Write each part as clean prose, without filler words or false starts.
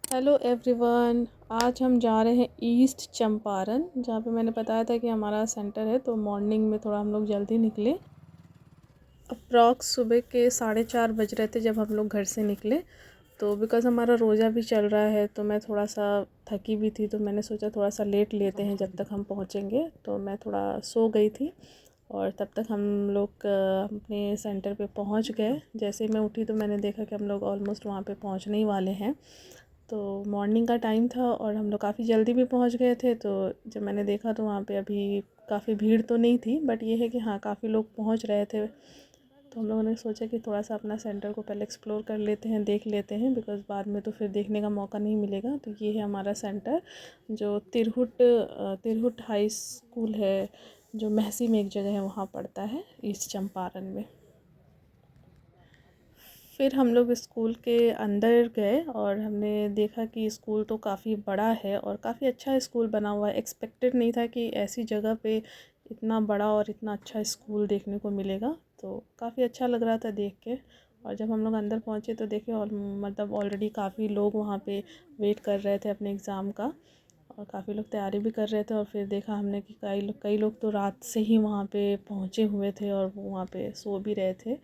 Hello everyone. आज हम जा रहे हैं ईस्ट चंपारण, जहाँ पे मैंने बताया था कि हमारा सेंटर है। तो मॉर्निंग में थोड़ा हम लोग जल्दी निकले। अप्रॉक्स सुबह के 4:30 बज रहे थे जब हम लोग घर से निकले। तो बिकॉज़ हमारा रोज़ा भी चल रहा है तो मैं थोड़ा सा थकी भी थी, तो मैंने सोचा थोड़ा सा लेट लेते हैं जब तक हम पहुँचेंगे। तो मैं थोड़ा सो गई थी और तब तक हम लोग अपने सेंटर पे पहुँच गए। जैसे ही मैं उठी तो मैंने देखा कि हम लोग ऑलमोस्ट वहाँ पे पहुँचने ही वाले हैं। तो मॉर्निंग का टाइम था और हम लोग काफ़ी जल्दी भी पहुंच गए थे। तो जब मैंने देखा तो वहाँ पे अभी काफ़ी भीड़ तो नहीं थी, बट ये है कि हाँ, काफ़ी लोग पहुंच रहे थे। तो हम लोगों ने सोचा कि थोड़ा सा अपना सेंटर को पहले एक्सप्लोर कर लेते हैं, देख लेते हैं, बिकॉज़ बाद में तो फिर देखने का मौका नहीं मिलेगा। तो ये है हमारा सेंटर, जो तिरहुट हाई स्कूल है, जो महसी में एक जगह है, वहाँ पड़ता है, ईस्ट चंपारण में। फिर हम लोग स्कूल के अंदर गए और हमने देखा कि स्कूल तो काफ़ी बड़ा है और काफ़ी अच्छा स्कूल बना हुआ है। एक्सपेक्टेड नहीं था कि ऐसी जगह पे इतना बड़ा और इतना अच्छा स्कूल देखने को मिलेगा। तो काफ़ी अच्छा लग रहा था देख के। और जब हम लोग अंदर पहुँचे तो देखे, और मतलब ऑलरेडी काफ़ी लोग वहाँ पे वेट कर रहे थे अपने एग्ज़ाम का, और काफ़ी लोग तैयारी भी कर रहे थे। और फिर देखा हमने कि कई लोग तो रात से ही वहाँ पे पहुँचे हुए थे और वो वहाँ पे सो भी रहे थे,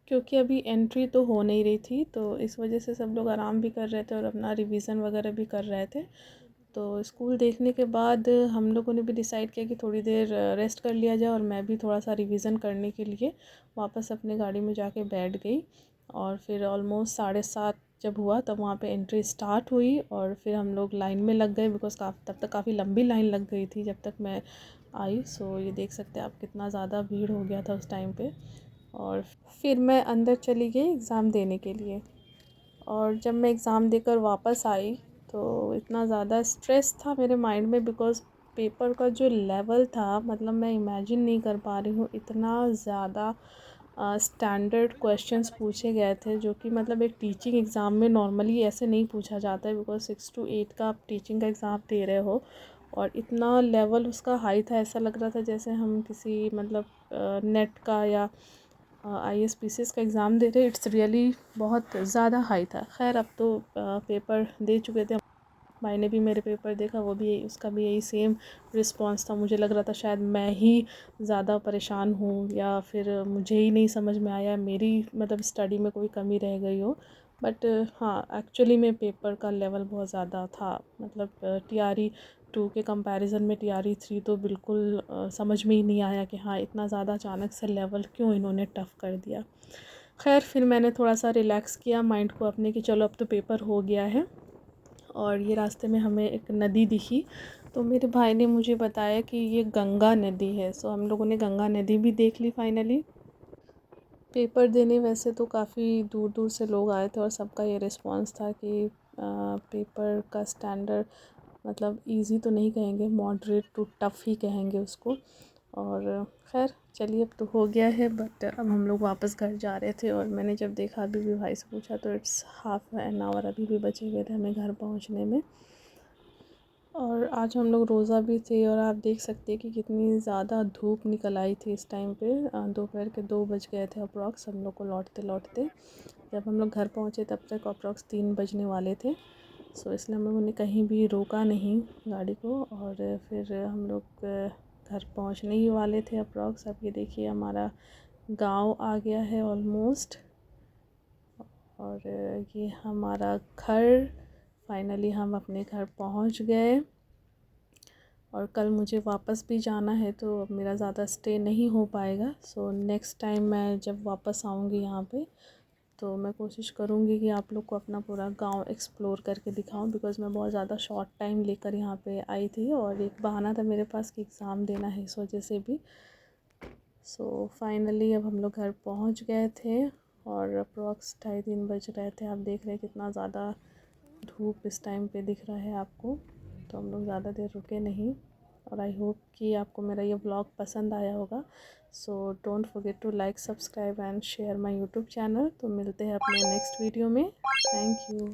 क्योंकि अभी एंट्री तो हो नहीं रही थी। तो इस वजह से सब लोग आराम भी कर रहे थे और अपना रिवीजन वगैरह भी कर रहे थे। तो स्कूल देखने के बाद हम लोगों ने भी डिसाइड किया कि थोड़ी देर रेस्ट कर लिया जाए, और मैं भी थोड़ा सा रिवीजन करने के लिए वापस अपने गाड़ी में जाके बैठ गई। और फिर ऑलमोस्ट 7:30 जब हुआ तब वहाँ पे एंट्री स्टार्ट हुई और फिर हम लोग लाइन में लग गए, बिकॉज़ तब तक काफ़ी लंबी लाइन लग गई थी जब तक मैं आई। सो ये देख सकते हैं आप कितना ज़्यादा भीड़ हो गया था उस टाइम पे। और फिर मैं अंदर चली गई एग्ज़ाम देने के लिए। और जब मैं एग्ज़ाम देकर वापस आई तो इतना ज़्यादा स्ट्रेस था मेरे माइंड में, बिकॉज़ पेपर का जो लेवल था, मतलब मैं इमेजिन नहीं कर पा रही हूँ, इतना ज़्यादा स्टैंडर्ड क्वेश्चंस पूछे गए थे, जो कि मतलब एक टीचिंग एग्ज़ाम में नॉर्मली ऐसे नहीं पूछा जाता है, बिकॉज़ 6 to 8 का आप टीचिंग का एग्ज़ाम दे रहे हो। और इतना लेवल उसका हाई था, ऐसा लग रहा था जैसे हम किसी मतलब नेट का या ISPCS का एग्ज़ाम दे रहे। इट्स रियली बहुत ज़्यादा हाई था। खैर, अब तो पेपर दे चुके थे। भाई ने भी मेरे पेपर देखा, वो भी उसका भी यही सेम रिस्पॉन्स था। मुझे लग रहा था शायद मैं ही ज़्यादा परेशान हूँ, या फिर मुझे ही नहीं समझ में आया, मेरी मतलब स्टडी में कोई कमी रह गई हो। बट हाँ, एक्चुअली में पेपर का लेवल बहुत ज़्यादा था। मतलब TRE 2 के कंपैरिजन में TRE 3 तो बिल्कुल समझ में ही नहीं आया कि हाँ, इतना ज़्यादा अचानक से लेवल क्यों इन्होंने टफ़ कर दिया। खैर, फिर मैंने थोड़ा सा रिलैक्स किया माइंड को अपने कि चलो अब तो पेपर हो गया है। और ये रास्ते में हमें एक नदी दिखी, तो मेरे भाई ने मुझे बताया कि ये गंगा नदी है। सो हम लोगों ने गंगा नदी भी देख ली फाइनली। पेपर देने वैसे तो काफ़ी दूर दूर से लोग आए थे और सबका ये रिस्पांस था कि पेपर का स्टैंडर्ड मतलब इजी तो नहीं कहेंगे, मॉडरेट टू टफ़ ही कहेंगे उसको। और खैर चलिए, अब तो हो गया है। बट अब हम लोग वापस घर जा रहे थे और मैंने जब देखा, अभी भी भाई से पूछा, तो इट्स हाफ एन आवर अभी भी बचे हुए थे हमें घर पहुंचने में। और आज हम लोग रोज़ा भी थे और आप देख सकते हैं कि कितनी ज़्यादा धूप निकल आई थी इस टाइम पे। दोपहर के 2 बज गए थे अप्रॉक्स हम लोग को लौटते लौटते। जब हम लोग घर पहुँचे तब तक अप्रॉक्स 3 बजने वाले थे। सो इसलिए हम लोगों ने कहीं भी रोका नहीं गाड़ी को, और फिर हम लोग घर पहुँचने ही वाले थे अप्रॉक्स। अब ये देखिए, हमारा गांव आ गया है ऑलमोस्ट, और ये हमारा घर। फाइनली हम अपने घर पहुँच गए। और कल मुझे वापस भी जाना है, तो मेरा ज़्यादा स्टे नहीं हो पाएगा। सो नेक्स्ट टाइम मैं जब वापस आऊँगी यहाँ पे, तो मैं कोशिश करूँगी कि आप लोग को अपना पूरा गांव एक्सप्लोर करके दिखाऊं, बिकॉज़ मैं बहुत ज़्यादा शॉर्ट टाइम लेकर यहाँ पे आई थी और एक बहाना था मेरे पास कि एग्ज़ाम देना है, इस वजह से भी। सो फाइनली अब हम लोग घर पहुँच गए थे और अप्रॉक्स 2:30-3 बज रहे थे। आप देख रहे हैं कितना ज़्यादा धूप इस टाइम पे दिख रहा है आपको। तो हम लोग ज़्यादा देर रुके नहीं, और आई होप कि आपको मेरा ये ब्लॉग पसंद आया होगा। So don't forget to like, subscribe and share my YouTube channel. तो मिलते हैं अपने नेक्स्ट वीडियो में। Thank you.